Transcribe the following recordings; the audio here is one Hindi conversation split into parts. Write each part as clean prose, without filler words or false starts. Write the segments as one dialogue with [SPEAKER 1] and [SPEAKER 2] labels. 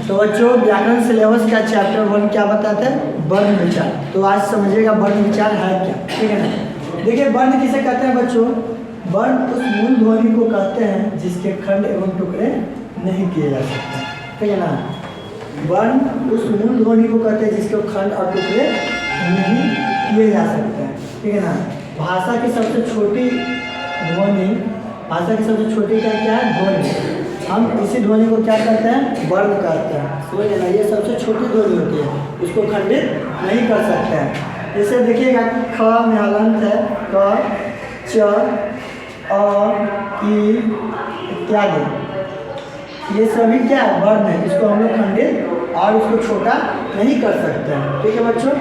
[SPEAKER 1] तो बच्चों व्याकरण सिलेबस का चैप्टर 1 क्या बताता है? वर्ण विचार। तो आज समझिएगा वर्ण विचार है क्या, ठीक है ना। देखिए वर्ण किसे कहते हैं बच्चों? वर्ण उस मूल ध्वनि को कहते हैं जिसके खंड एवं टुकड़े नहीं किए जा सकते, ठीक है ना। वर्ण उस मूल ध्वनि को कहते हैं जिसके खंड और टुकड़े नहीं किए जा सकते हैं, ठीक है ना। भाषा की सबसे छोटी ध्वनि, भाषा की सबसे छोटी क्या है? ध्वनि। हम इसी ध्वनि को क्या कहते हैं? वर्ण कहते हैं, समझिए ना। ये सबसे छोटी ध्वनि होती है, उसको खंडित नहीं कर सकते हैं। जैसे देखिएगा ख में हलंत है क, च, अ, ई इत्यादि, ये सभी क्या है? वर्ण है। इसको हम लोग खंडित और उसको छोटा नहीं कर सकते हैं, ठीक है बच्चों।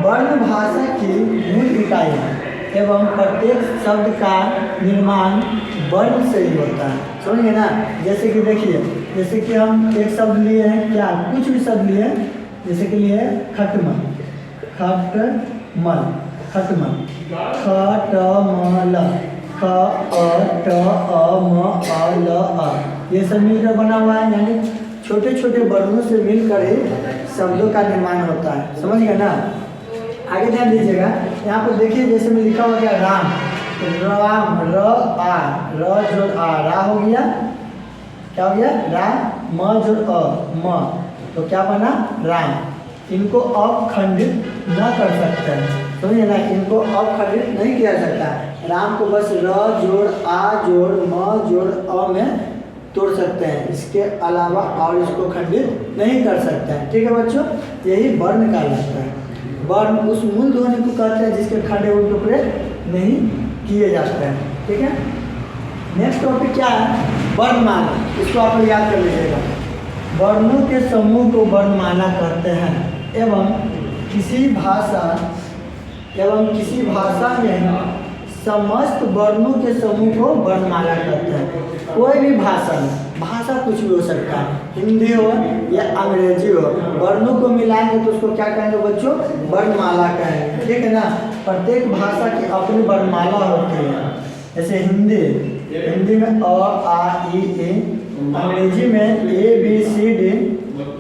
[SPEAKER 1] वर्ण भाषा की मूल इकाई है एवं प्रत्येक शब्द का निर्माण वर्ण से ही होता है, समझिए ना। जैसे कि देखिए, जैसे कि हम एक शब्द लिए हैं, क्या कुछ भी शब्द लिए, जैसे कि लिए खटमल, खटमल, खटमल, खटमल, ख अ ट अ म अ ल अ, ये सब मिलकर बना हुआ है, यानी छोटे छोटे वर्णों से मिलकर ही शब्दों का निर्माण होता है, समझ गए ना। आगे ध्यान दीजिएगा, यहाँ पर देखिए जैसे में लिखा हुआ क्या? राम, राम, र आ, र जोड़ आ, रा हो गया, क्या हो गया? रा, म जोड़ अ, म, तो क्या बना? राम। इनको अखंडित न कर सकते हैं, समझिए ना। इनको अखंडित नहीं किया सकता। राम को बस र जोड़ आ जोड़ म जोड़ अ में तोड़ सकते हैं, इसके अलावा और इसको खंडित नहीं कर सकते हैं, ठीक है बच्चों। यही वर्ण कहलाता है। वर्ण उस मूल ध्वनि को कहते हैं जिसके खंड एवं टुकड़े नहीं किए जाते हैं, ठीक है। नेक्स्ट टॉपिक क्या है? वर्णमाला। इसको आप लोग याद कर लीजिएगा। वर्णों के समूह को वर्णमाला कहते हैं एवं किसी भाषा में समस्त वर्णों के समूह को वर्णमाला कहते हैं। कोई भी भाषा में, भाषा कुछ भी हो सकता है, हिंदी हो या अंग्रेजी हो, वर्णों को मिलाएंगे तो उसको क्या कहेंगे बच्चों? वर्णमाला कहेंगे, ठीक है ना। प्रत्येक भाषा की अपनी वर्णमाला होती है। जैसे हिंदी में अ आ ई ए, अंग्रेजी में A B C D,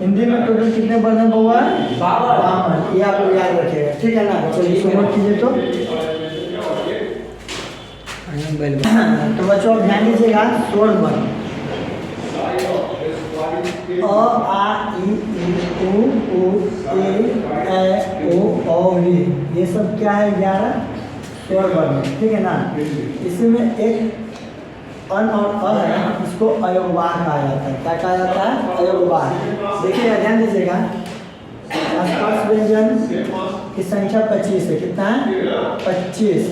[SPEAKER 1] Hindi में टोटल कितने वर्ण हुआ है? 52। ये आप लोग याद रखिएगा, ठीक है ना। चलिए इसको नोट कीजिए। तो बच्चों ध्यान दीजिएगा, स्वर वर्ण अ आ ई उ ए ऐ ओ औ, ये सब क्या है? 11 स्वर वर्ण, ठीक है ना। इसमें एक अन और अ है, इसको अयोगवाह कहा जाता है। क्या कहा जाता है? अयोगवाह। देखिएगा, ध्यान दीजिएगा, स्पर्श व्यंजन की संख्या 25 है। कितना है? 25।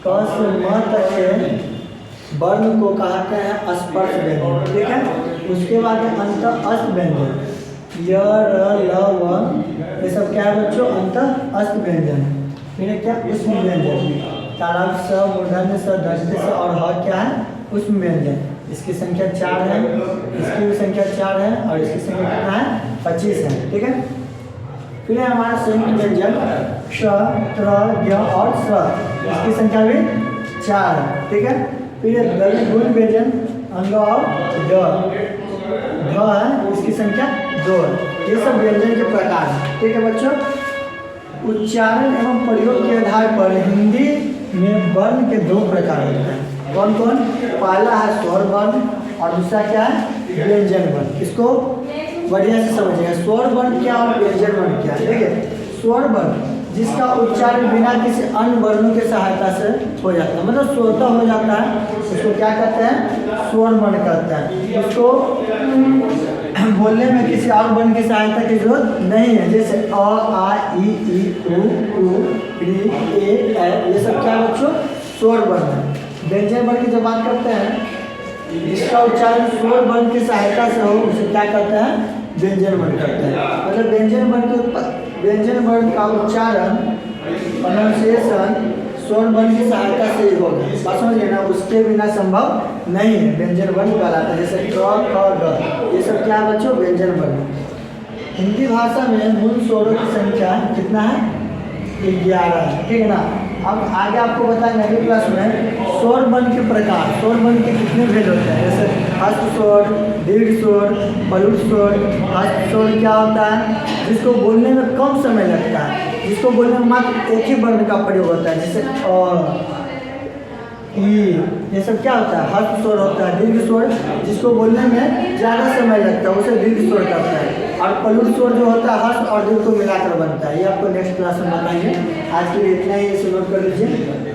[SPEAKER 1] क से म तक के वर्ण को कहते हैं स्पर्श व्यंजन, ठीक है। उसके बाद अंत अस्त व्यंजन, य र ल व, ये सब क्या है बच्चों? अंत अस्त व्यंजन। फिर क्या? उष्म व्यंजन, तालाब स, मूर्धन्य स, दंत स और ह क्या है? उष्म व्यंजन। इसकी संख्या 4 है, इसकी भी संख्या 4 है और इसकी संख्या कितना है? 25 है, ठीक है। फिर है हमारा संयुक्त व्यंजन श, त्र, ज्ञ और स, इसकी संख्या भी 4 है, ठीक है। फिर गुण व्यंजन अंग और ड है, इसकी संख्या 2 है। ये सब व्यंजन के प्रकार हैं, ठीक है बच्चों। उच्चारण एवं प्रयोग के आधार पर हिंदी में वर्ण के 2 प्रकार होते हैं। कौन कौन? पहला है स्वर वर्ण और दूसरा क्या है? व्यंजन वर्ण। इसको बढ़िया से समझिएगा, स्वर वर्ण क्या और व्यंजन वर्ण क्या है। देखिए, स्वर वर्ण जिसका उच्चारण बिना किसी अन्य वर्णों की सहायता से हो जाता है, मतलब स्वतः हो जाता है, उसको क्या कहते हैं? स्वर वर्ण कहते हैं। उसको बोलने में किसी और वर्ण की सहायता की जरूरत नहीं है। जैसे अ आ ई उ री ए ऐ, ये सब क्या बच्चों? स्वर वर्ण है। व्यंजन वर्ण की जब बात करते हैं, जिसका उच्चारण स्वर वर्ण की सहायता से हो, उसे क्या कहते हैं? व्यंजन वर्ण कहते हैं। मतलब व्यंजन वर्ण का उच्चारण, प्रोनाउंसिएशन स्वर वर्ण की सहायता से ही होगा, बात समझिए ना। उसके बिना संभव नहीं है, व्यंजन वर्ण कहलाता है। जैसे क ख ग, ये सब क्या है बच्चों? व्यंजन वर्ण। हिंदी भाषा में मूल स्वरों की संख्या कितना है? 11 है, ठीक है ना। अब आगे आपको बताएंगे अगली क्लास में स्वर वर्ण के प्रकार, स्वर वर्ण के कितने भेद होते हैं, जैसे हस्त स्वर, दीर्घ स्वर, पलुट स्वर। हस्त स्वर क्या होता है, जिसको बोलने में कम समय लगता है, जिसको बोलने में मात्र एक ही वर्ण का प्रयोग होता है, जैसे अ, ई, ये सब क्या होता है, हस्त स्वर होता है। दीर्घ स्वर जिसको बोलने में ज़्यादा समय लगता है उसे दीर्घ स्वर कहता है। और पलुट स्वर जो होता है हस्त और दीर्घ को मिलाकर बनता है। ये आपको नेक्स्ट क्लास में बताएंगे। आज के लिए इतना ही, इसे नोट कर लीजिए।